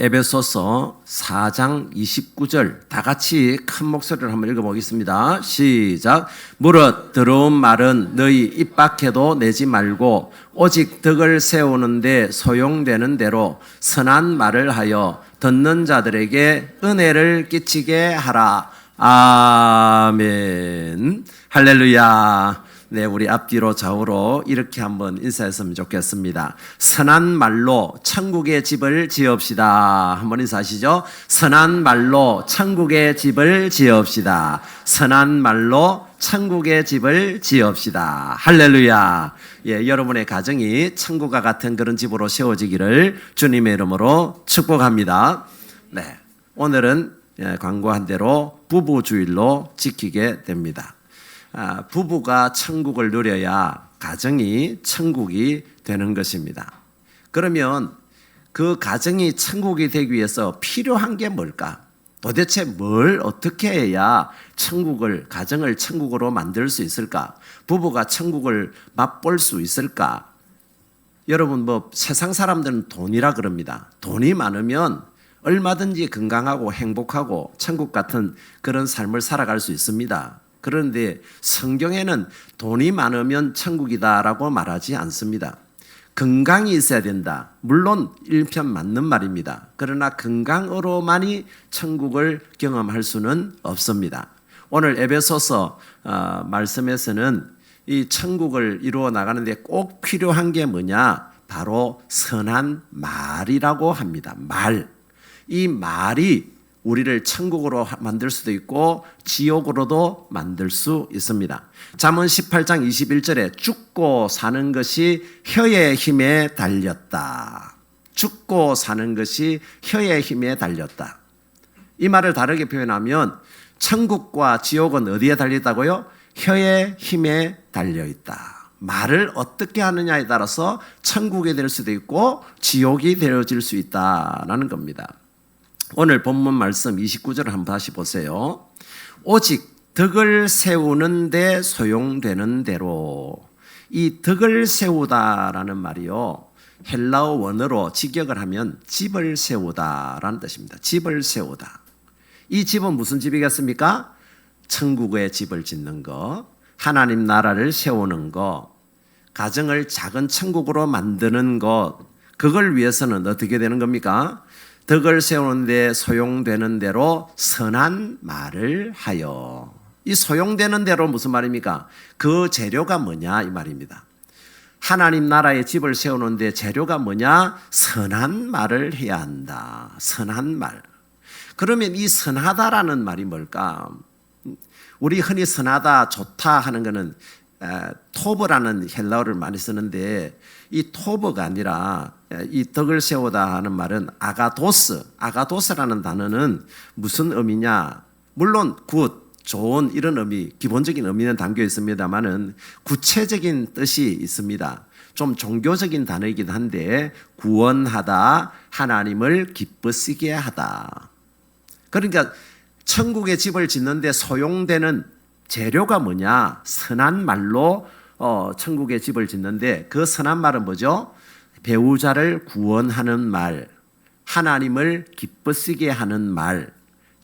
에베소서 4장 29절 다 같이 큰 목소리로 한번 읽어보겠습니다. 시작. 무릇 더러운 말은 너희 입 밖에도 내지 말고 오직 덕을 세우는데 소용되는 대로 선한 말을 하여 듣는 자들에게 은혜를 끼치게 하라. 아멘. 할렐루야. 네, 우리 앞뒤로 좌우로 이렇게 한번 인사했으면 좋겠습니다. 선한 말로 천국의 집을 지읍시다. 한번 인사하시죠. 선한 말로 천국의 집을 지읍시다. 선한 말로 천국의 집을 지읍시다. 할렐루야. 예, 여러분의 가정이 천국과 같은 그런 집으로 세워지기를 주님의 이름으로 축복합니다. 네, 오늘은 광고한 대로 부부주일로 지키게 됩니다. 부부가 천국을 누려야 가정이 천국이 되는 것입니다. 그러면 그 가정이 천국이 되기 위해서 필요한 게 뭘까? 도대체 뭘 어떻게 해야 가정을 천국으로 만들 수 있을까? 부부가 천국을 맛볼 수 있을까? 여러분, 세상 사람들은 돈이라 그럽니다. 돈이 많으면 얼마든지 건강하고 행복하고 천국 같은 그런 삶을 살아갈 수 있습니다. 그런데 성경에는 돈이 많으면 천국이다라고 말하지 않습니다. 건강이 있어야 된다. 물론 일편 맞는 말입니다. 그러나 건강으로만이 천국을 경험할 수는 없습니다. 오늘 에베소서 말씀에서는 이 천국을 이루어 나가는데 꼭 필요한 게 뭐냐? 바로 선한 말이라고 합니다. 말. 이 말이 우리를 천국으로 만들 수도 있고 지옥으로도 만들 수 있습니다. 잠언 18장 21절에 죽고 사는 것이 혀의 힘에 달렸다. 죽고 사는 것이 혀의 힘에 달렸다. 이 말을 다르게 표현하면 천국과 지옥은 어디에 달려있다고요? 혀의 힘에 달려있다. 말을 어떻게 하느냐에 따라서 천국이 될 수도 있고 지옥이 되어질 수 있다는 겁니다. 오늘 본문 말씀 29절을 한번 다시 보세요. 오직 덕을 세우는 데 소용되는 대로. 이 덕을 세우다라는 말이요, 헬라어 원어로 직역을 하면 집을 세우다라는 뜻입니다. 집을 세우다. 이 집은 무슨 집이겠습니까? 천국의 집을 짓는 거, 하나님 나라를 세우는 거, 가정을 작은 천국으로 만드는 것, 그걸 위해서는 어떻게 되는 겁니까? 덕을 세우는데 소용되는 대로 선한 말을 하여. 이 소용되는 대로 무슨 말입니까? 그 재료가 뭐냐 이 말입니다. 하나님 나라의 집을 세우는데 재료가 뭐냐? 선한 말을 해야 한다. 선한 말. 그러면 이 선하다라는 말이 뭘까? 우리 흔히 선하다, 좋다 하는 거는 토브라는 헬라어를 많이 쓰는데, 이 토브가 아니라 이 덕을 세우다 하는 말은 아가도스라는 단어는 무슨 의미냐? 물론 굿, 좋은 이런 의미, 기본적인 의미는 담겨 있습니다만은 구체적인 뜻이 있습니다. 좀 종교적인 단어이긴 한데, 구원하다, 하나님을 기쁘시게 하다. 그러니까 천국의 집을 짓는데 소용되는 재료가 뭐냐? 선한 말로 천국의 집을 짓는데, 그 선한 말은 뭐죠? 배우자를 구원하는 말, 하나님을 기쁘시게 하는 말.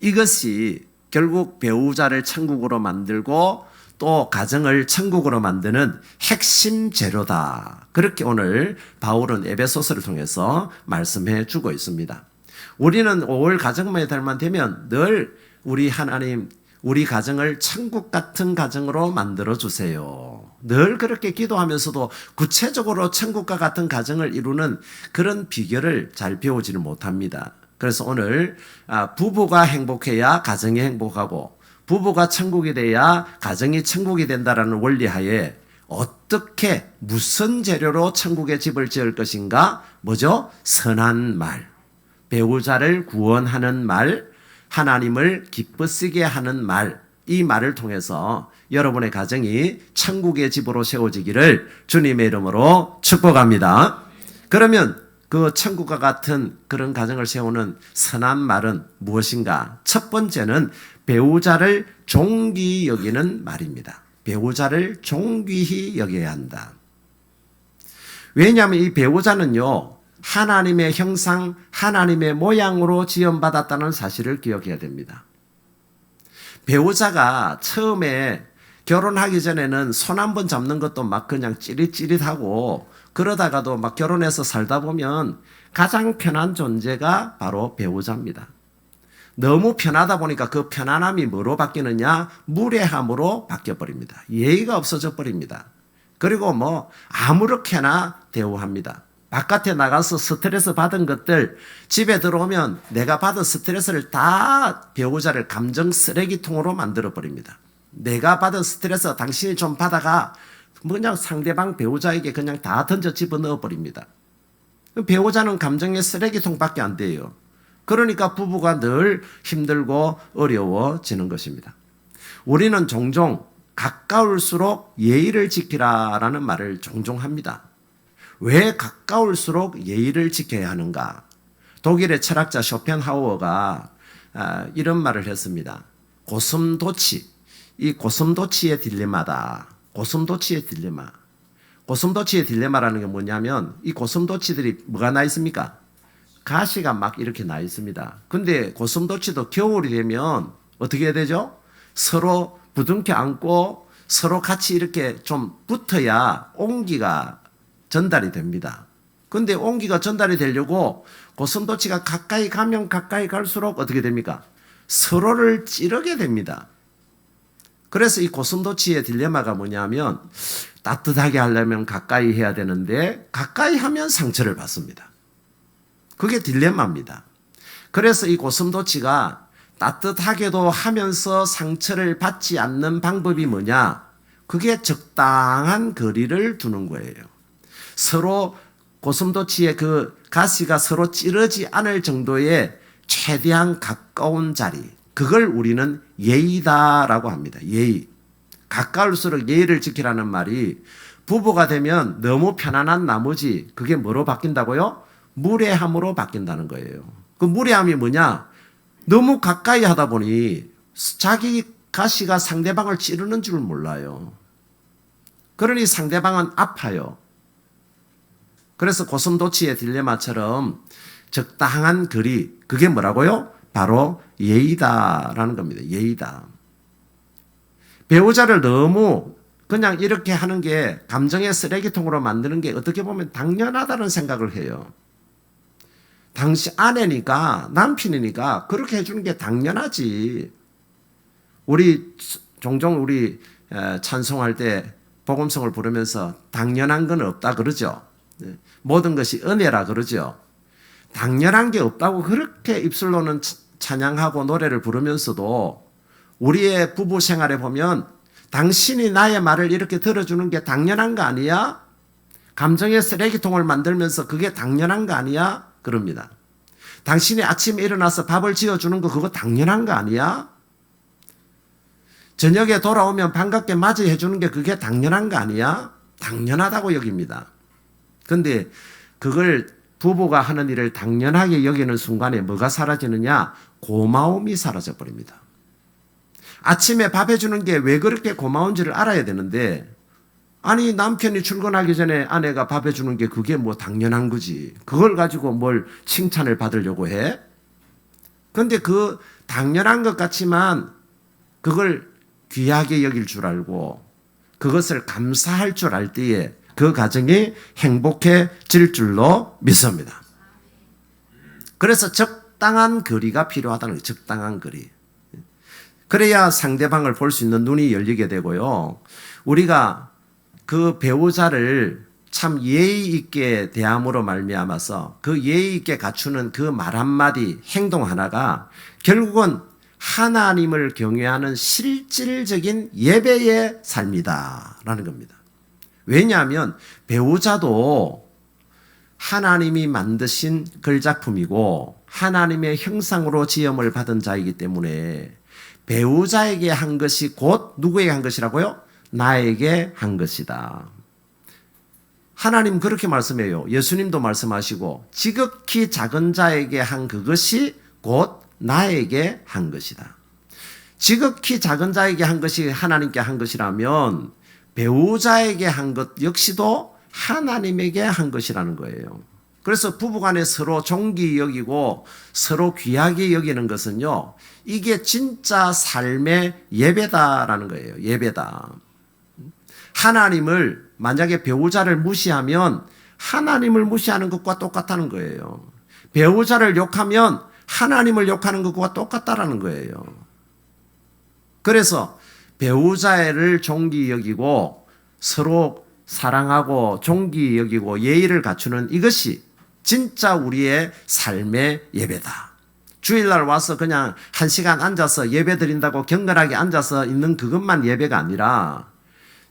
이것이 결국 배우자를 천국으로 만들고 또 가정을 천국으로 만드는 핵심 재료다. 그렇게 오늘 바울은 에베소서를 통해서 말씀해 주고 있습니다. 우리는 5월 가정만이 달만 되면 늘 우리 하나님, 우리 가정을 천국 같은 가정으로 만들어 주세요. 늘 그렇게 기도하면서도 구체적으로 천국과 같은 가정을 이루는 그런 비결을 잘 배우지를 못합니다. 그래서 오늘 부부가 행복해야 가정이 행복하고, 부부가 천국이 돼야 가정이 천국이 된다라는 원리하에 어떻게 무슨 재료로 천국의 집을 지을 것인가? 뭐죠? 선한 말, 배우자를 구원하는 말, 하나님을 기쁘시게 하는 말, 이 말을 통해서 여러분의 가정이 천국의 집으로 세워지기를 주님의 이름으로 축복합니다. 그러면 그 천국과 같은 그런 가정을 세우는 선한 말은 무엇인가? 첫 번째는 배우자를 존귀히 여기는 말입니다. 배우자를 존귀히 여겨야 한다. 왜냐하면 이 배우자는요, 하나님의 형상, 하나님의 모양으로 지음받았다는 사실을 기억해야 됩니다. 배우자가 처음에 결혼하기 전에는 손 한 번 잡는 것도 막 그냥 찌릿찌릿하고 그러다가도 막 결혼해서 살다 보면 가장 편한 존재가 바로 배우자입니다. 너무 편하다 보니까 그 편안함이 뭐로 바뀌느냐? 무례함으로 바뀌어버립니다. 예의가 없어져 버립니다. 그리고 뭐 아무렇게나 대우합니다. 바깥에 나가서 스트레스 받은 것들 집에 들어오면 내가 받은 스트레스를 다 배우자를 감정 쓰레기통으로 만들어 버립니다. 내가 받은 스트레스 당신이 좀 받아가 그냥 상대방 배우자에게 그냥 다 던져 집어넣어 버립니다. 배우자는 감정의 쓰레기통밖에 안 돼요. 그러니까 부부가 늘 힘들고 어려워지는 것입니다. 우리는 종종 가까울수록 예의를 지키라라는 말을 종종 합니다. 왜 가까울수록 예의를 지켜야 하는가? 독일의 철학자 쇼펜하우어가 이런 말을 했습니다. 고슴도치, 이 고슴도치의 딜레마다. 고슴도치의 딜레마. 고슴도치의 딜레마라는 게 뭐냐면 이 고슴도치들이 뭐가 나 있습니까? 가시가 막 이렇게 나 있습니다. 근데 고슴도치도 겨울이 되면 어떻게 해야 되죠? 서로 부둥켜 안고 서로 같이 이렇게 좀 붙어야 온기가 전달이 됩니다. 근데 온기가 전달이 되려고 고슴도치가 가까이 가면 가까이 갈수록 어떻게 됩니까? 서로를 찌르게 됩니다. 그래서 이 고슴도치의 딜레마가 뭐냐면 따뜻하게 하려면 가까이 해야 되는데 가까이 하면 상처를 받습니다. 그게 딜레마입니다. 그래서 이 고슴도치가 따뜻하게도 하면서 상처를 받지 않는 방법이 뭐냐? 그게 적당한 거리를 두는 거예요. 서로 고슴도치의 그 가시가 서로 찌르지 않을 정도의 최대한 가까운 자리, 그걸 우리는 예의다라고 합니다. 예의. 가까울수록 예의를 지키라는 말이 부부가 되면 너무 편안한 나머지 그게 뭐로 바뀐다고요? 무례함으로 바뀐다는 거예요. 그 무례함이 뭐냐? 너무 가까이 하다 보니 자기 가시가 상대방을 찌르는 줄 몰라요. 그러니 상대방은 아파요. 그래서 고슴도치의 딜레마처럼 적당한 거리, 그게 뭐라고요? 바로 예의다라는 겁니다. 예의다. 배우자를 너무 그냥 이렇게 하는 게 감정의 쓰레기통으로 만드는 게 어떻게 보면 당연하다는 생각을 해요. 당시 아내니까 남편이니까 그렇게 해주는 게 당연하지. 우리 종종 우리 찬송할 때 복음성을 부르면서 당연한 건 없다 그러죠. 모든 것이 은혜라 그러죠. 당연한 게 없다고 그렇게 입술로는 찬양하고 노래를 부르면서도 우리의 부부 생활에 보면 당신이 나의 말을 이렇게 들어주는 게 당연한 거 아니야? 감정의 쓰레기통을 만들면서 그게 당연한 거 아니야? 그럽니다. 당신이 아침에 일어나서 밥을 지어주는 거 그거 당연한 거 아니야? 저녁에 돌아오면 반갑게 맞이해 주는 게 그게 당연한 거 아니야? 당연하다고 여깁니다. 근데 그걸 부부가 하는 일을 당연하게 여기는 순간에 뭐가 사라지느냐? 고마움이 사라져 버립니다. 아침에 밥 해주는 게 왜 그렇게 고마운지를 알아야 되는데 아니 남편이 출근하기 전에 아내가 밥 해주는 게 그게 뭐 당연한 거지. 그걸 가지고 뭘 칭찬을 받으려고 해? 근데 그 당연한 것 같지만 그걸 귀하게 여길 줄 알고 그것을 감사할 줄 알 때에 그 가정이 행복해질 줄로 믿습니다. 그래서 적당한 거리가 필요하다는 거예요. 적당한 거리. 그래야 상대방을 볼 수 있는 눈이 열리게 되고요. 우리가 그 배우자를 참 예의 있게 대함으로 말미암아서 그 예의 있게 갖추는 그 말 한마디, 행동 하나가 결국은 하나님을 경외하는 실질적인 예배의 삶이다라는 겁니다. 왜냐하면 배우자도 하나님이 만드신 걸작품이고 하나님의 형상으로 지음을 받은 자이기 때문에 배우자에게 한 것이 곧 누구에게 한 것이라고요? 나에게 한 것이다. 하나님 그렇게 말씀해요. 예수님도 말씀하시고 지극히 작은 자에게 한 그것이 곧 나에게 한 것이다. 지극히 작은 자에게 한 것이 하나님께 한 것이라면 배우자에게 한 것 역시도 하나님에게 한 것이라는 거예요. 그래서 부부간에 서로 존귀 여기고 서로 귀하게 여기는 것은요, 이게 진짜 삶의 예배다라는 거예요. 예배다. 하나님을 만약에 배우자를 무시하면 하나님을 무시하는 것과 똑같다는 거예요. 배우자를 욕하면 하나님을 욕하는 것과 똑같다라는 거예요. 그래서 배우자를 존귀 여기고 서로 사랑하고 존귀 여기고 예의를 갖추는 이것이 진짜 우리의 삶의 예배다. 주일날 와서 그냥 1시간 앉아서 예배 드린다고 경건하게 앉아서 있는 그것만 예배가 아니라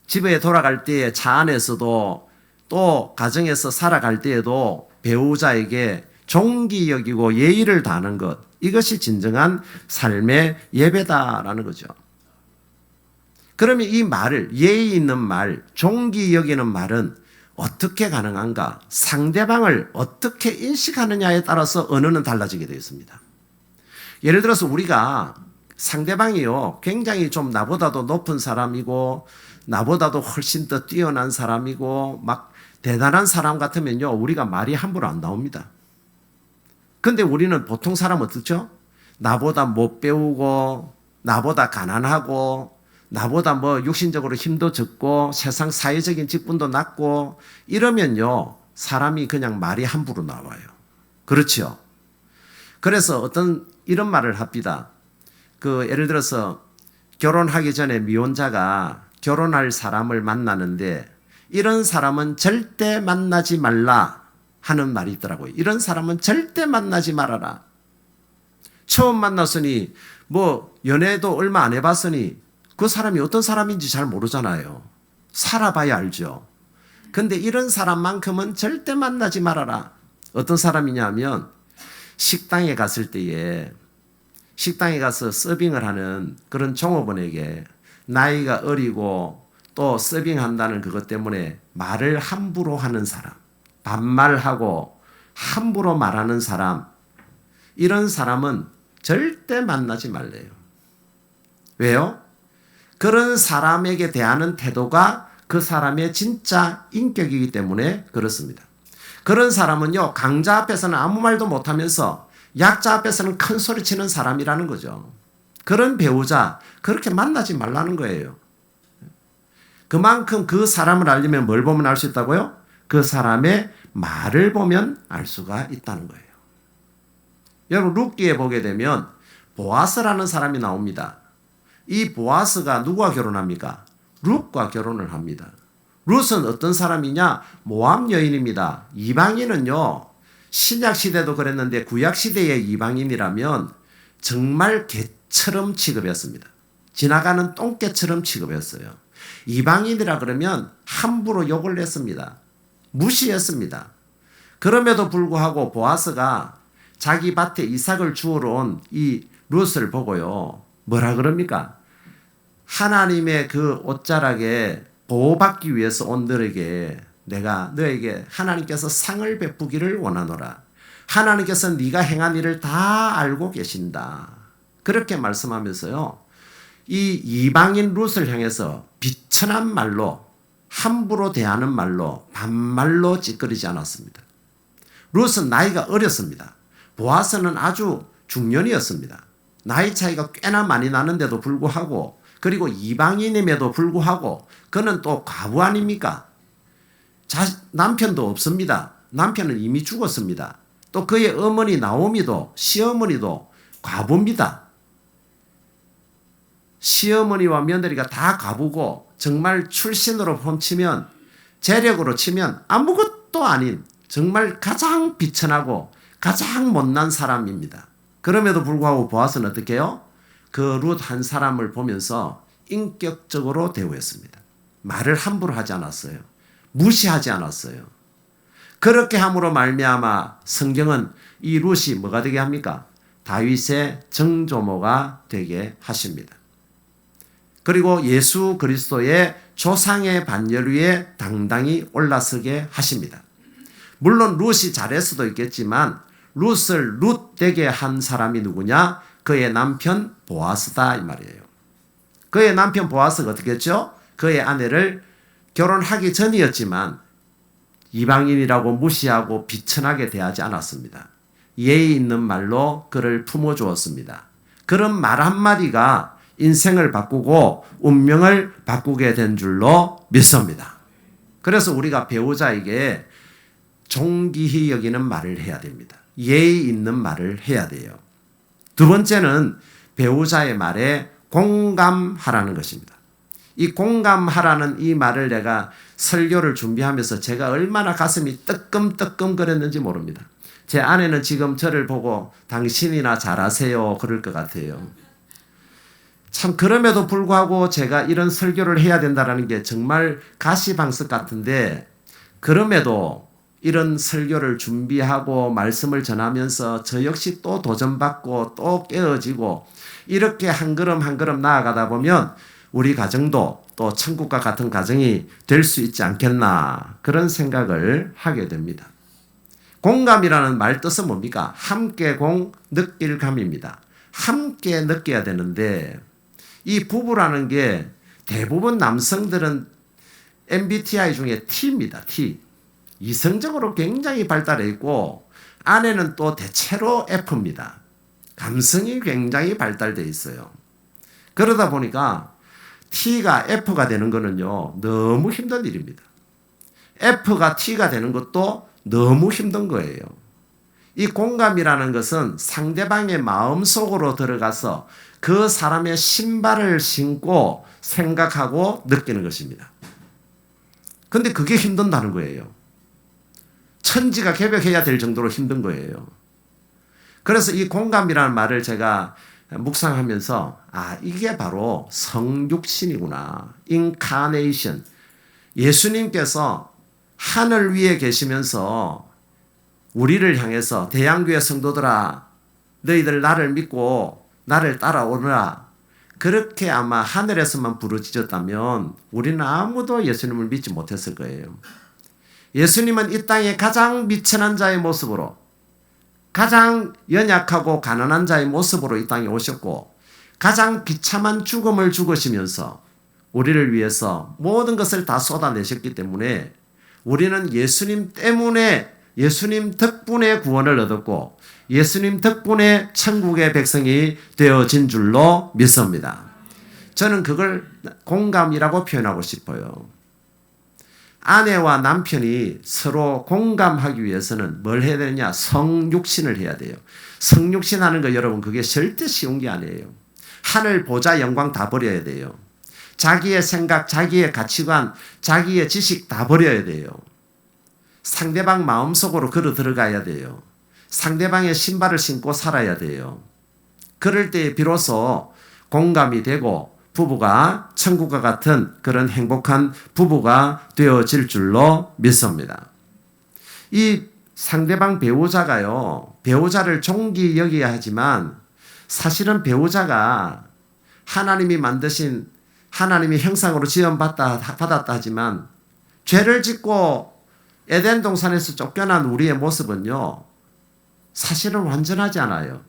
집에 돌아갈 때에 차 안에서도 또 가정에서 살아갈 때에도 배우자에게 존귀 여기고 예의를 다하는 것, 이것이 진정한 삶의 예배다라는 거죠. 그러면 이 말을, 예의 있는 말, 존귀 여기는 말은 어떻게 가능한가? 상대방을 어떻게 인식하느냐에 따라서 언어는 달라지게 되어 있습니다. 예를 들어서 우리가 상대방이요, 굉장히 좀 나보다도 높은 사람이고 나보다도 훨씬 더 뛰어난 사람이고 막 대단한 사람 같으면요, 우리가 말이 함부로 안 나옵니다. 근데 우리는 보통 사람 어떻죠? 나보다 못 배우고 나보다 가난하고 나보다 뭐 육신적으로 힘도 적고 세상 사회적인 직분도 낮고 이러면요, 사람이 그냥 말이 함부로 나와요. 그렇죠? 그래서 어떤 이런 말을 합니다. 예를 들어서 결혼하기 전에 미혼자가 결혼할 사람을 만나는데 이런 사람은 절대 만나지 말라 하는 말이 있더라고요. 이런 사람은 절대 만나지 말아라. 처음 만났으니 뭐 연애도 얼마 안 해봤으니 그 사람이 어떤 사람인지 잘 모르잖아요. 살아봐야 알죠. 근데 이런 사람만큼은 절대 만나지 말아라. 어떤 사람이냐면 식당에 갔을 때에 식당에 가서 서빙을 하는 그런 종업원에게 나이가 어리고 또 서빙한다는 그것 때문에 말을 함부로 하는 사람, 반말하고 함부로 말하는 사람, 이런 사람은 절대 만나지 말래요. 왜요? 그런 사람에게 대하는 태도가 그 사람의 진짜 인격이기 때문에 그렇습니다. 그런 사람은요, 강자 앞에서는 아무 말도 못하면서 약자 앞에서는 큰 소리 치는 사람이라는 거죠. 그런 배우자 그렇게 만나지 말라는 거예요. 그만큼 그 사람을 알려면 뭘 보면 알 수 있다고요? 그 사람의 말을 보면 알 수가 있다는 거예요. 여러분 룻기에 보게 되면 보아스라는 사람이 나옵니다. 이 보아스가 누구와 결혼합니까? 룻과 결혼을 합니다. 룻은 어떤 사람이냐? 모압 여인입니다. 이방인은요, 신약 시대도 그랬는데 구약 시대의 이방인이라면 정말 개처럼 취급했습니다. 지나가는 똥개처럼 취급했어요. 이방인이라 그러면 함부로 욕을 냈습니다. 무시했습니다. 그럼에도 불구하고 보아스가 자기 밭에 이삭을 주우러 온 이 룻을 보고요, 뭐라 그럽니까? 하나님의 그 옷자락에 보호받기 위해서 온 너에게 내가 너에게 하나님께서 상을 베푸기를 원하노라. 하나님께서 네가 행한 일을 다 알고 계신다. 그렇게 말씀하면서요, 이 이방인 룻을 향해서 비천한 말로, 함부로 대하는 말로, 반말로 찌끄리지 않았습니다. 룻은 나이가 어렸습니다. 보아스는 아주 중년이었습니다. 나이 차이가 꽤나 많이 나는데도 불구하고, 그리고 이방인임에도 불구하고 그는 또 과부 아닙니까? 남편도 없습니다. 남편은 이미 죽었습니다. 또 그의 어머니 나오미도, 시어머니도 과부입니다. 시어머니와 며느리가 다 과부고 정말 출신으로 훔치면, 재력으로 치면 아무것도 아닌 정말 가장 비천하고 가장 못난 사람입니다. 그럼에도 불구하고 보아스는 어떻게 해요? 그 룻 한 사람을 보면서 인격적으로 대우했습니다. 말을 함부로 하지 않았어요. 무시하지 않았어요. 그렇게 함으로 말미암아 성경은 이 룻이 뭐가 되게 합니까? 다윗의 정조모가 되게 하십니다. 그리고 예수 그리스도의 조상의 반열 위에 당당히 올라서게 하십니다. 물론 룻이 잘할 수도 있겠지만 룻을 룻 되게 한 사람이 누구냐? 그의 남편 보아스다 이 말이에요. 그의 남편 보아스가 어떻게 했죠? 그의 아내를 결혼하기 전이었지만 이방인이라고 무시하고 비천하게 대하지 않았습니다. 예의 있는 말로 그를 품어주었습니다. 그런 말 한마디가 인생을 바꾸고 운명을 바꾸게 된 줄로 믿습니다. 그래서 우리가 배우자에게 존귀히 여기는 말을 해야 됩니다. 예의 있는 말을 해야 돼요. 두 번째는 배우자의 말에 공감하라는 것입니다. 이 공감하라는 이 말을 내가 설교를 준비하면서 제가 얼마나 가슴이 뜨끔뜨끔 거렸는지 모릅니다. 제 아내는 지금 저를 보고 당신이나 잘하세요 그럴 것 같아요. 참 그럼에도 불구하고 제가 이런 설교를 해야 된다는 게 정말 가시방석 같은데, 그럼에도 이런 설교를 준비하고 말씀을 전하면서 저 역시 또 도전받고 또 깨어지고 이렇게 한 걸음 한 걸음 나아가다 보면 우리 가정도 또 천국과 같은 가정이 될 수 있지 않겠나, 그런 생각을 하게 됩니다. 공감이라는 말 뜻은 뭡니까? 함께 느낄 감입니다. 함께 느껴야 되는데, 이 부부라는 게 대부분 남성들은 MBTI 중에 T입니다. T. 이성적으로 굉장히 발달해 있고, 아내는 또 대체로 F입니다. 감성이 굉장히 발달되어 있어요. 그러다 보니까 T가 F가 되는 거는요, 너무 힘든 일입니다. F가 T가 되는 것도 너무 힘든 거예요. 이 공감이라는 것은 상대방의 마음속으로 들어가서 그 사람의 신발을 신고 생각하고 느끼는 것입니다. 근데 그게 힘든다는 거예요. 천지가 개벽해야 될 정도로 힘든 거예요. 그래서 이 공감이라는 말을 제가 묵상하면서, 이게 바로 성육신이구나. 인카네이션. 예수님께서 하늘 위에 계시면서 우리를 향해서 대양교회 성도들아, 너희들 나를 믿고 나를 따라오너라. 그렇게 아마 하늘에서만 부르짖었다면 우리는 아무도 예수님을 믿지 못했을 거예요. 예수님은 이 땅에 가장 미천한 자의 모습으로, 가장 연약하고 가난한 자의 모습으로 이 땅에 오셨고, 가장 비참한 죽음을 죽으시면서 우리를 위해서 모든 것을 다 쏟아내셨기 때문에 우리는 예수님 때문에, 예수님 덕분에 구원을 얻었고 예수님 덕분에 천국의 백성이 되어진 줄로 믿습니다. 저는 그걸 공감이라고 표현하고 싶어요. 아내와 남편이 서로 공감하기 위해서는 뭘 해야 되느냐? 성육신을 해야 돼요. 성육신 하는 거 여러분, 그게 절대 쉬운 게 아니에요. 하늘 보좌 영광 다 버려야 돼요. 자기의 생각, 자기의 가치관, 자기의 지식 다 버려야 돼요. 상대방 마음속으로 걸어 들어가야 돼요. 상대방의 신발을 신고 살아야 돼요. 그럴 때 비로소 공감이 되고 부부가 천국과 같은 그런 행복한 부부가 되어질 줄로 믿습니다. 이 상대방 배우자가요, 배우자를 존귀 여겨야 하지만 사실은 배우자가 하나님이 만드신 하나님의 형상으로 지원받았다 하지만 죄를 짓고 에덴 동산에서 쫓겨난 우리의 모습은요, 사실은 완전하지 않아요.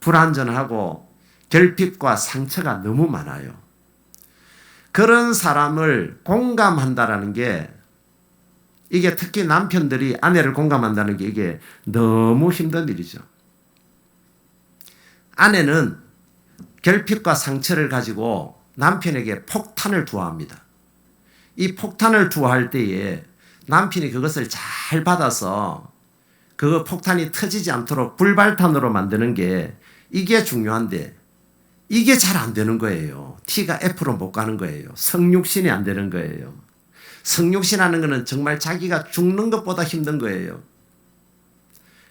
불완전하고 결핍과 상처가 너무 많아요. 그런 사람을 공감한다라는 게, 이게 특히 남편들이 아내를 공감한다는 게 이게 너무 힘든 일이죠. 아내는 결핍과 상처를 가지고 남편에게 폭탄을 투하합니다. 이 폭탄을 투하할 때에 남편이 그것을 잘 받아서 그 폭탄이 터지지 않도록 불발탄으로 만드는 게, 이게 중요한데 이게 잘 안 되는 거예요. T가 F로 못 가는 거예요. 성육신이 안 되는 거예요. 성육신 하는 거는 정말 자기가 죽는 것보다 힘든 거예요.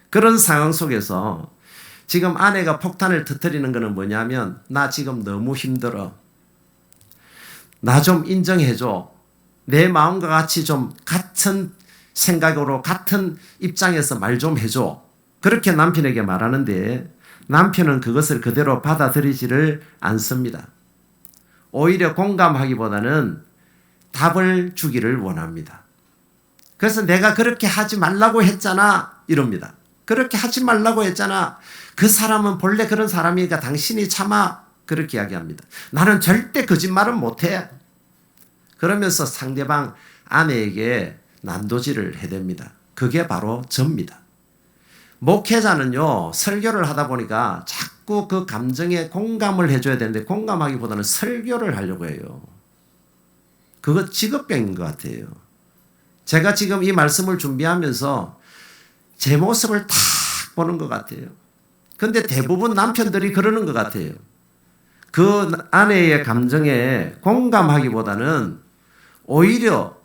그런 상황 속에서 지금 아내가 폭탄을 터뜨리는 거는 뭐냐면, 나 지금 너무 힘들어. 나 좀 인정해줘. 내 마음과 같이 좀 같은 생각으로 같은 입장에서 말 좀 해줘. 그렇게 남편에게 말하는데 남편은 그것을 그대로 받아들이지를 않습니다. 오히려 공감하기보다는 답을 주기를 원합니다. 그래서 내가 그렇게 하지 말라고 했잖아 이럽니다. 그렇게 하지 말라고 했잖아. 그 사람은 본래 그런 사람이니까 당신이 참아. 그렇게 이야기합니다. 나는 절대 거짓말은 못해. 그러면서 상대방 아내에게 난도질을 해댑니다. 그게 바로 접니다. 목회자는요, 설교를 하다 보니까 자꾸 그 감정에 공감을 해줘야 되는데 공감하기보다는 설교를 하려고 해요. 그거 직업병인 것 같아요. 제가 지금 이 말씀을 준비하면서 제 모습을 탁 보는 것 같아요. 근데 대부분 남편들이 그러는 것 같아요. 그 아내의 감정에 공감하기보다는 오히려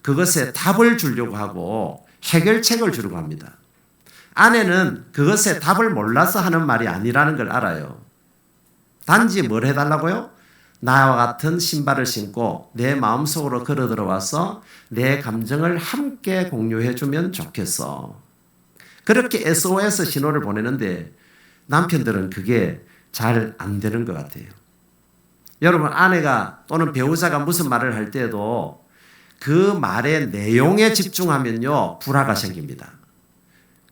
그것에 답을 주려고 하고 해결책을 주려고 합니다. 아내는 그것에 답을 몰라서 하는 말이 아니라는 걸 알아요. 단지 뭘 해달라고요? 나와 같은 신발을 신고 내 마음속으로 걸어 들어와서 내 감정을 함께 공유해주면 좋겠어. 그렇게 SOS 신호를 보내는데 남편들은 그게 잘 안 되는 것 같아요. 여러분, 아내가 또는 배우자가 무슨 말을 할 때도 그 말의 내용에 집중하면요, 불화가 생깁니다.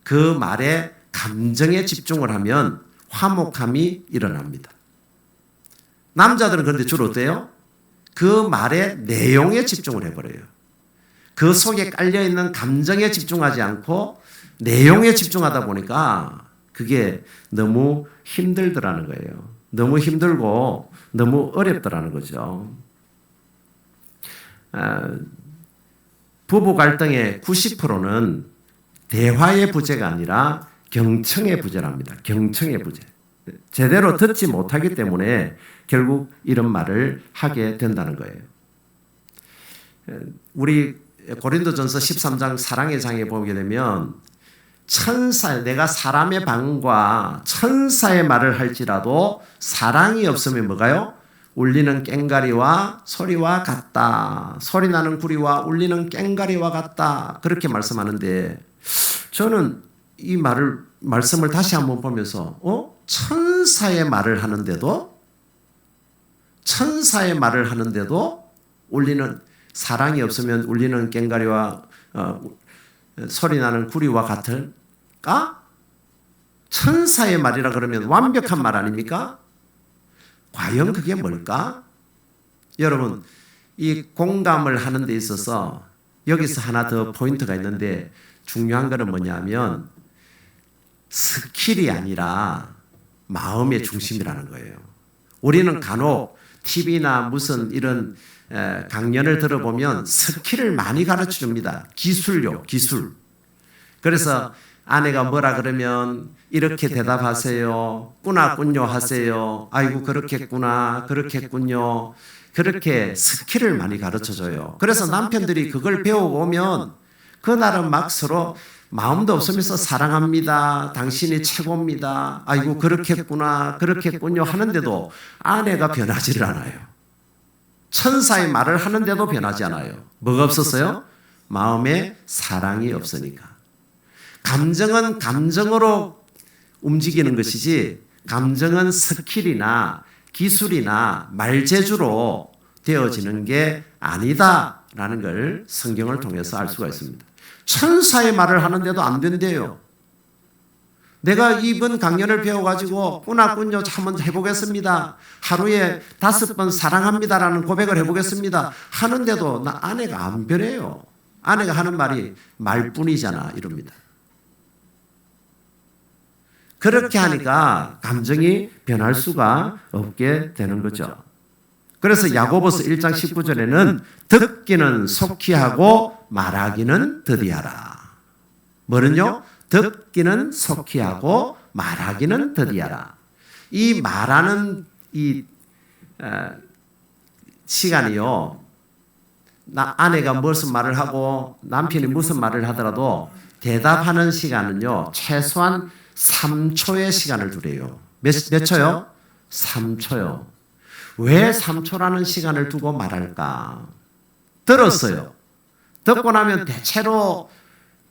그 말의 감정에 집중을 하면 화목함이 일어납니다. 남자들은 그런데 주로 어때요? 그 말의 내용에 집중을 해버려요. 그 속에 깔려있는 감정에 집중하지 않고 내용에 집중하다 보니까 그게 너무 힘들더라는 거예요. 너무 힘들고 너무 어렵더라는 거죠. 부부 갈등의 90%는 대화의 부재가 아니라 경청의 부재랍니다. 경청의 부재. 제대로 듣지 못하기 때문에 결국 이런 말을 하게 된다는 거예요. 우리 고린도전서 13장 사랑의 장에 보게 되면 내가 사람의 방과 천사의 말을 할지라도 사랑이 없으면 뭐가요? 울리는 꽹가리와 소리와 같다. 소리 나는 구리와 울리는 꽹가리와 같다. 그렇게 말씀하는데 저는 이 말씀을 다시 한번 보면서 천사의 말을 하는데도 울리는 사랑이 없으면 울리는 꽹가리와 소리 나는 구리와 같을까? 천사의 말이라 그러면 완벽한 말 아닙니까? 과연 그게 뭘까? 여러분, 이 공감을 하는 데 있어서 여기서 하나 더 포인트가 있는데 중요한 것은 뭐냐면 스킬이 아니라 마음의 중심이라는 거예요. 우리는 간혹 TV나 무슨 이런 강연을 들어보면 스킬을 많이 가르쳐 줍니다. 기술요, 기술. 그래서 아내가 뭐라 그러면 이렇게 대답하세요. 꾸나꾼요 하세요. 아이고 그렇겠구나, 그렇겠군요. 그렇게 스킬을 많이 가르쳐 줘요. 그래서 남편들이 그걸 배워보면 그날은 막 서로 마음도 없으면서 사랑합니다. 당신이 최고입니다. 아이고 그렇겠구나, 그렇겠군요 하는데도 아내가 변하지를 않아요. 천사의 말을 하는데도 변하지 않아요. 뭐가 없었어요? 마음에 사랑이 없으니까. 감정은 감정으로 움직이는 것이지 감정은 스킬이나 기술이나 말재주로 되어지는 게 아니다라는 걸 성경을 통해서 알 수가 있습니다. 천사의 말을 하는데도 안 된대요. 내가 이번 강연을 배워가지고 꾸나꾼요 한번 해보겠습니다. 하루에 5번 사랑합니다라는 고백을 해보겠습니다. 하는데도 나 아내가 안 변해요. 아내가 하는 말이 말뿐이잖아 이럽니다. 그렇게 하니까 감정이 변할 수가 없게 되는 거죠. 그래서 야고보서 1장 19절에는 듣기는 속히 하고 말하기는 더디하라. 뭐는요? 듣기는 속히 하고 말하기는 더디하라. 이 말하는 이 시간이요. 아내가 무슨 말을 하고 남편이 무슨 말을 하더라도 대답하는 시간은요. 최소한 3초의 시간을 두래요. 몇 초요? 3초요. 왜 3초라는 시간을 두고 말할까? 들었어요. 듣고 나면 대체로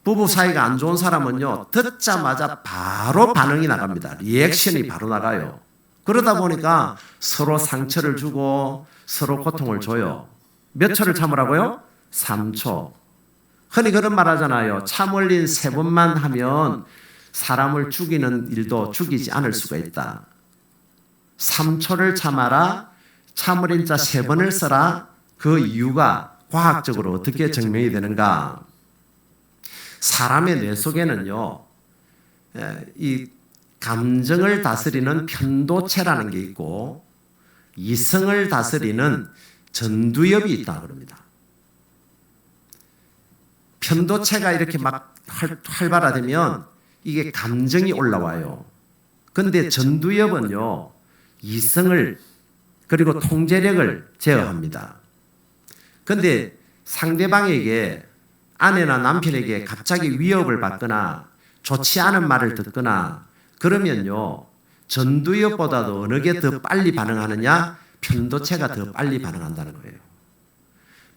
부부 사이가 안 좋은 사람은요, 듣자마자 바로 반응이 나갑니다. 리액션이 바로 나가요. 그러다 보니까 서로 상처를 주고 서로 고통을 줘요. 몇 초를 참으라고요? 3초. 흔히 그런 말 하잖아요. 참 흘린 3번만 하면 사람을 죽이는 일도 죽이지 않을 수가 있다. 3초를 참아라. 참 흘린 자 3번을 써라. 그 이유가 과학적으로 어떻게 증명이 되는가? 사람의 뇌 속에는요, 이 감정을 다스리는 편도체라는 게 있고 이성을 다스리는 전두엽이 있다고 합니다. 편도체가 이렇게 막 활발화되면 이게 감정이 올라와요. 그런데 전두엽은요, 이성을 그리고 통제력을 제어합니다. 그런데 상대방에게 아내나 남편에게 갑자기 위협을 받거나 좋지 않은 말을 듣거나 그러면요, 전두엽보다도 어느 게 더 빨리 반응하느냐? 편도체가 더 빨리 반응한다는 거예요.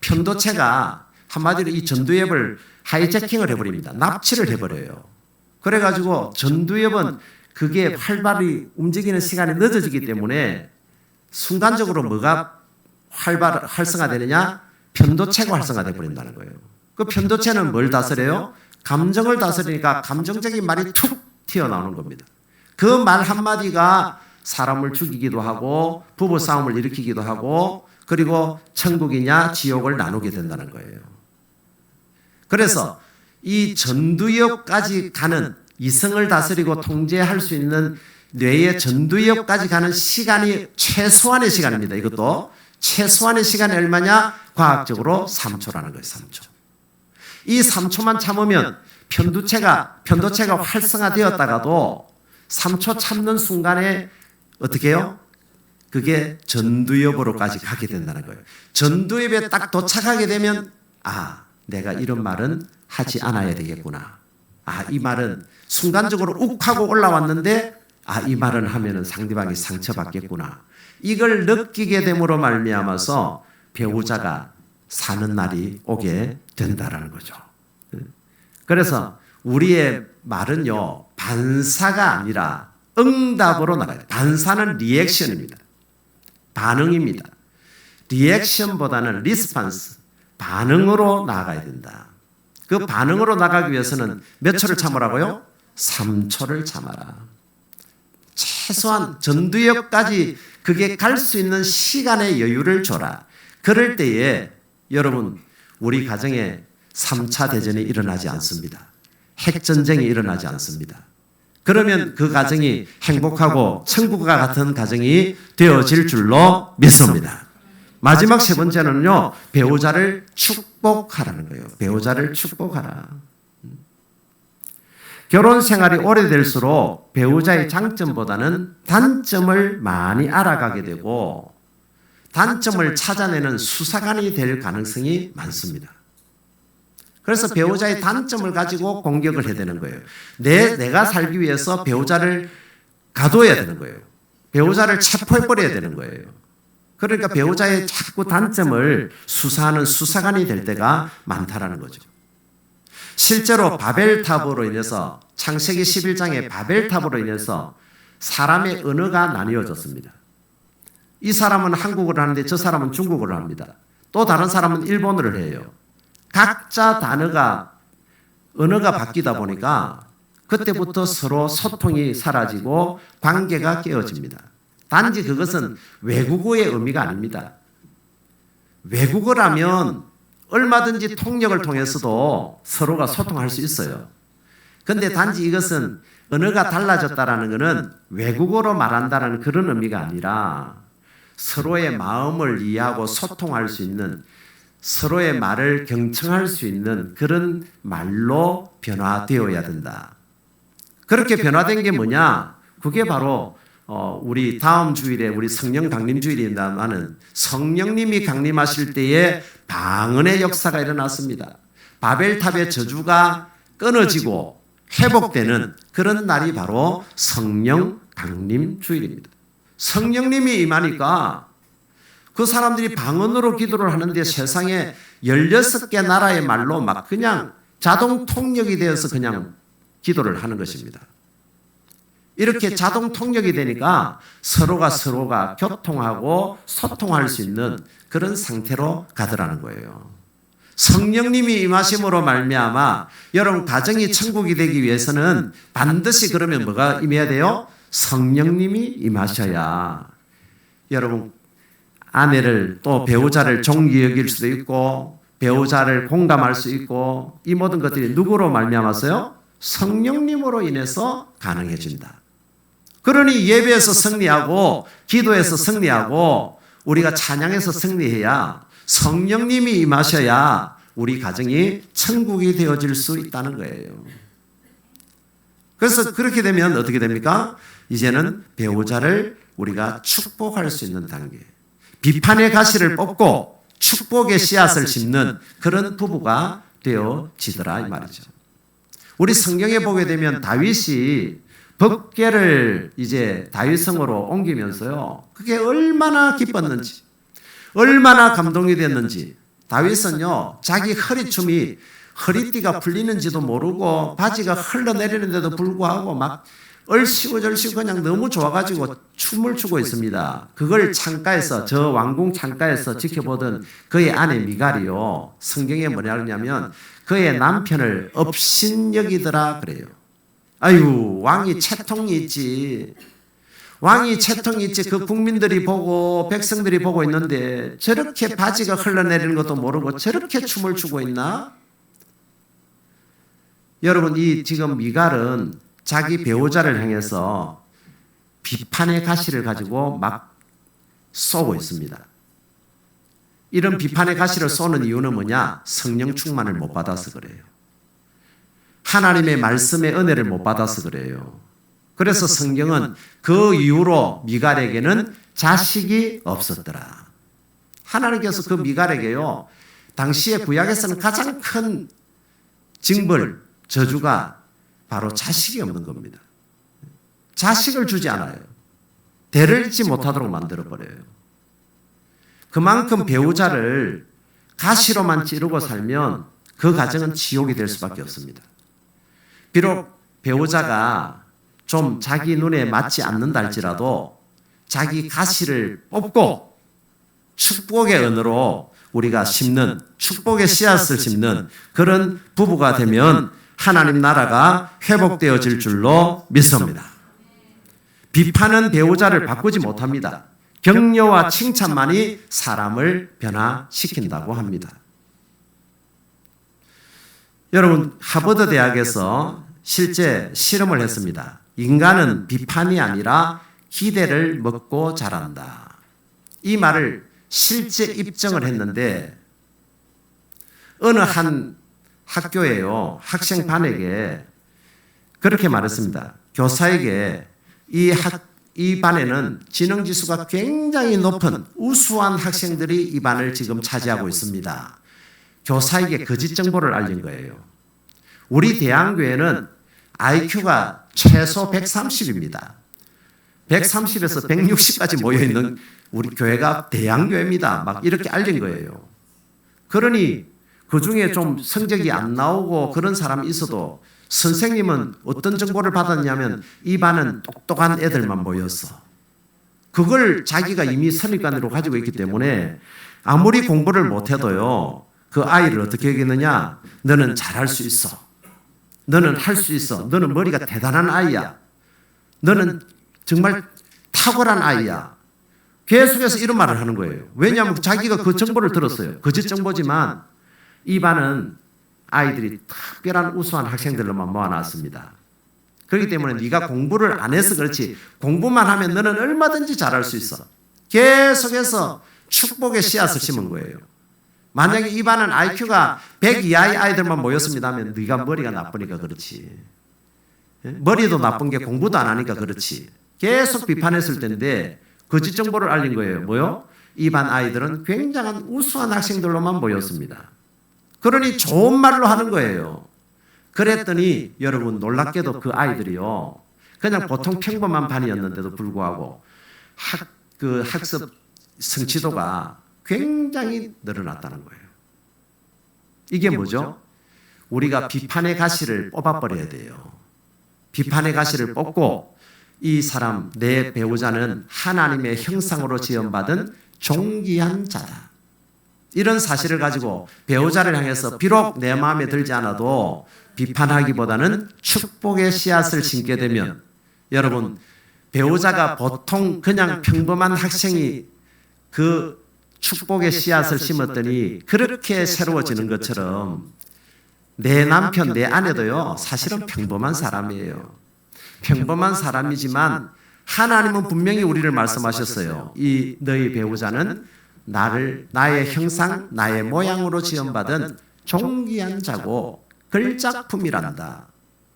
편도체가 한마디로 이 전두엽을 하이제킹을 해버립니다. 납치를 해버려요. 그래가지고 전두엽은 그게 활발히 움직이는 시간이 늦어지기 때문에 순간적으로 뭐가 활성화되느냐? 편도체가 활성화돼 버린다는 거예요. 그 편도체는 뭘 다스려요? 감정을 다스리니까 감정적인 말이 툭 튀어나오는 겁니다. 그 말 한마디가 사람을 죽이기도 하고 부부싸움을 일으키기도 하고 그리고 천국이냐 지옥을 나누게 된다는 거예요. 그래서 이 전두엽까지 가는 이성을 다스리고 통제할 수 있는 뇌의 전두엽까지 가는 시간이 최소한의 시간입니다. 이것도 최소한의 시간이 얼마냐? 과학적으로 3초라는 거예요. 3초. 이 3초만 참으면 편도체가 활성화되었다가도 3초 참는 순간에 어떻게 해요? 그게 전두엽으로까지 가게 된다는 거예요. 전두엽에 딱 도착하게 되면 내가 이런 말은 하지 않아야 되겠구나. 이 말은 순간적으로 욱하고 올라왔는데 이 말은 하면은 상대방이 상처받겠구나. 이걸 느끼게 됨으로 말미암아서 배우자가 사는 날이 오게 된다라는 거죠. 그래서 우리의 말은요, 반사가 아니라 응답으로 나가요. 반사는 리액션입니다. 반응입니다. 리액션보다는 리스판스, 반응으로 나아가야 된다. 그 반응으로 나가기 위해서는 몇 초를 참으라고요? 3초를 참아라. 최소한 전두엽까지 그게 갈 수 있는 시간의 여유를 줘라. 그럴 때에 여러분, 우리 가정에 3차 대전이 일어나지 않습니다. 핵전쟁이 일어나지 않습니다. 그러면 그 가정이 행복하고 천국과 같은 가정이 되어질 줄로 믿습니다. 마지막 세 번째는요, 배우자를 축복하라는 거예요. 배우자를 축복하라. 결혼 생활이 오래될수록 배우자의 장점보다는 단점을 많이 알아가게 되고 단점을 찾아내는 수사관이 될 가능성이 많습니다. 그래서 배우자의 단점을 가지고 공격을 해야 되는 거예요. 내가 살기 위해서 배우자를 가둬야 되는 거예요. 배우자를 체포해버려야 되는 거예요. 그러니까 배우자의 자꾸 단점을 수사하는 수사관이 될 때가 많다라는 거죠. 실제로 바벨탑으로 인해서 창세기 11장의 바벨탑으로 인해서 사람의 언어가 나뉘어졌습니다. 이 사람은 한국어를 하는데 저 사람은 중국어를 합니다. 또 다른 사람은 일본어를 해요. 각자 언어가 바뀌다 보니까 그때부터 서로 소통이 사라지고 관계가 깨어집니다. 단지 그것은 외국어의 의미가 아닙니다. 외국어라면 얼마든지 통역을 통해서도 서로가 소통할 수 있어요. 그런데 단지 이것은 언어가 달라졌다라는 것은 외국어로 말한다는 그런 의미가 아니라 서로의 마음을 이해하고 소통할 수 있는, 서로의 말을 경청할 수 있는 그런 말로 변화되어야 된다. 그렇게 변화된 게 뭐냐? 그게 바로 우리 다음 주일에 우리 성령 강림 주일입니다만은 성령님이 강림하실 때에 방언의 역사가 일어났습니다. 바벨탑의 저주가 끊어지고 회복되는 그런 날이 바로 성령 강림 주일입니다. 성령님이 임하니까 그 사람들이 방언으로 기도를 하는데 세상에 16개 나라의 말로 막 그냥 자동 통역이 되어서 그냥 기도를 하는 것입니다. 이렇게 자동 통역이 되니까 서로가 교통하고 소통할 수 있는 그런 상태로 가더라는 거예요. 성령님이 임하심으로 말미암아 여러분 가정이 천국이 되기 위해서는 반드시 그러면 뭐가 임해야 돼요? 성령님이 임하셔야. 여러분 아내를 또 배우자를 종기 여길 수도 있고 배우자를 공감할 수 있고 이 모든 것들이 누구로 말미암아서요? 성령님으로 인해서 가능해진다. 그러니 예배에서 승리하고 기도에서 승리하고 우리가 찬양에서 승리해야 성령님이 임하셔야 우리 가정이 천국이 되어질 수 있다는 거예요. 그래서 그렇게 되면 어떻게 됩니까? 이제는 배우자를 우리가 축복할 수 있는 단계. 비판의 가시를 뽑고 축복의 씨앗을 심는 그런 부부가 되어지더라 이 말이죠. 우리 성경에 보게 되면 다윗이 법궤를 이제 다윗성으로 옮기면서요. 그게 얼마나 기뻤는지, 얼마나 감동이 됐는지. 다윗은요, 자기 허리춤이 허리띠가 풀리는지도 모르고 바지가 흘러내리는데도 불구하고 막 얼씨구절씨구 그냥 너무 좋아가지고 춤을 추고 있습니다. 그걸 창가에서, 저 왕궁 창가에서 지켜보던 그의 아내 미갈이요, 성경에 뭐냐 그러냐면 그의 남편을 업신여기더라 그래요. 아유, 왕이 채통이 있지. 왕이 채통이 있지. 그 국민들이 보고 백성들이 보고 있는데 저렇게 바지가 흘러내리는 것도 모르고 저렇게 춤을 추고 있나? 여러분, 이 지금 미갈은 자기 배우자를 향해서 비판의 가시를 가지고 막 쏘고 있습니다. 이런 비판의 가시를 쏘는 이유는 뭐냐? 성령 충만을 못 받아서 그래요. 하나님의 말씀의 은혜를 못 받아서 그래요. 그래서 성경은 그 이후로 미갈에게는 자식이 없었더라. 하나님께서 그 미갈에게요, 당시에 구약에서는 가장 큰 징벌, 저주가 바로 자식이 없는 겁니다. 자식을 주지 않아요. 대를 잇지 못하도록 만들어버려요. 그만큼 배우자를 가시로만 찌르고 살면 그 가정은 지옥이 될 수밖에 없습니다. 비록 배우자가 좀 자기 눈에 맞지 않는다 할지라도 자기 가시를 뽑고 축복의 은으로 우리가 심는, 축복의 씨앗을 심는 그런 부부가 되면 하나님 나라가 회복되어질 줄로 믿습니다. 비판은 배우자를 바꾸지 못합니다. 격려와 칭찬만이 사람을 변화시킨다고 합니다. 여러분, 하버드 대학에서 실제 실험을 했습니다. 인간은 비판이 아니라 기대를 먹고 자란다. 이 말을 실제 입증을 했는데 어느 한 학교에요, 학생 반에게 그렇게 말했습니다. 교사에게 이 반에는 지능지수가 굉장히 높은 우수한 학생들이 이 반을 지금 차지하고 있습니다. 교사에게 거짓 정보를 알린 거예요. 우리 대한교회는 IQ가 최소 130입니다. 130에서 160까지 모여있는 우리 교회가 대한교회입니다. 막 이렇게 알린 거예요. 그러니 그 중에 좀 성적이 안 나오고 그런 사람이 있어도 선생님은 어떤 정보를 받았냐면 이 반은 똑똑한 애들만 모였어. 그걸 자기가 이미 선입관으로 가지고 있기 때문에 아무리 공부를 못해도요, 그 아이를 어떻게 얘기했느냐? 너는 잘할 수 있어. 너는 할 수 있어. 너는 머리가 대단한 아이야. 너는 정말 탁월한 아이야. 계속해서 이런 말을 하는 거예요. 왜냐하면 자기가 그 정보를 들었어요. 거짓 정보지만 이 반은 아이들이 특별한 우수한 학생들로만 모아놨습니다. 그렇기 때문에 네가 공부를 안 해서 그렇지 공부만 하면 너는 얼마든지 잘할 수 있어. 계속해서 축복의 씨앗을 심은 거예요. 만약에 이 반은 IQ가 100 이하의 아이들만 모였습니다 하면 네가 머리가 나쁘니까 그렇지. 머리도 나쁜 게 공부도 안 하니까 그렇지. 계속 비판했을 텐데 거짓 정보를 알린 거예요. 뭐요? 이 반 아이들은 굉장한 우수한 학생들로만 모였습니다. 그러니 좋은 말로 하는 거예요. 그랬더니 여러분 놀랍게도 그 아이들이요, 그냥 보통 평범한 반이었는데도 불구하고 학습 성취도가 굉장히 늘어났다는 거예요. 이게 뭐죠? 우리가 비판의 가시를 뽑아버려야 돼요. 비판의 가시를 뽑고 이 사람, 내 배우자는 하나님의 형상으로 지음받은 존귀한 자다. 이런 사실을 가지고 배우자를 향해서 비록 내 마음에 들지 않아도 비판하기보다는 축복의 씨앗을 심게 되면 여러분, 배우자가 보통 그냥 평범한 학생이 그 축복의 씨앗을 심었더니 그렇게 새로워지는 것처럼 내 남편, 내 아내도요, 사실은 평범한 사람이에요. 평범한 사람이지만 하나님은 분명히 우리를 말씀하셨어요. 이 너희 배우자는 나의 형상, 나의 모양으로 지음받은 존귀한 자고 걸작품이란다.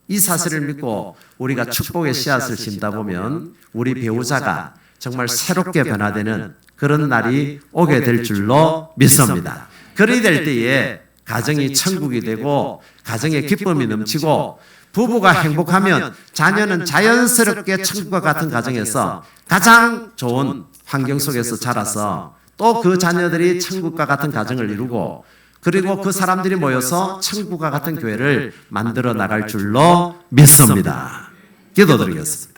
이 사실을 믿고 우리가 축복의 씨앗을 심다 보면 우리 배우자가 정말 새롭게 변화되는 그런 날이 오게 될 줄로 믿습니다. 그리 될 때에 가정이 천국이 되고 가정에 기쁨이 넘치고 부부가 행복하면 자녀는 자연스럽게 천국과 같은 가정에서 가장 좋은 환경 속에서 자라서 또 그 자녀들이 천국과 같은 가정을 이루고 그리고 그 사람들이 모여서 천국과 같은 교회를 만들어 나갈 줄로 믿습니다. 기도드리겠습니다.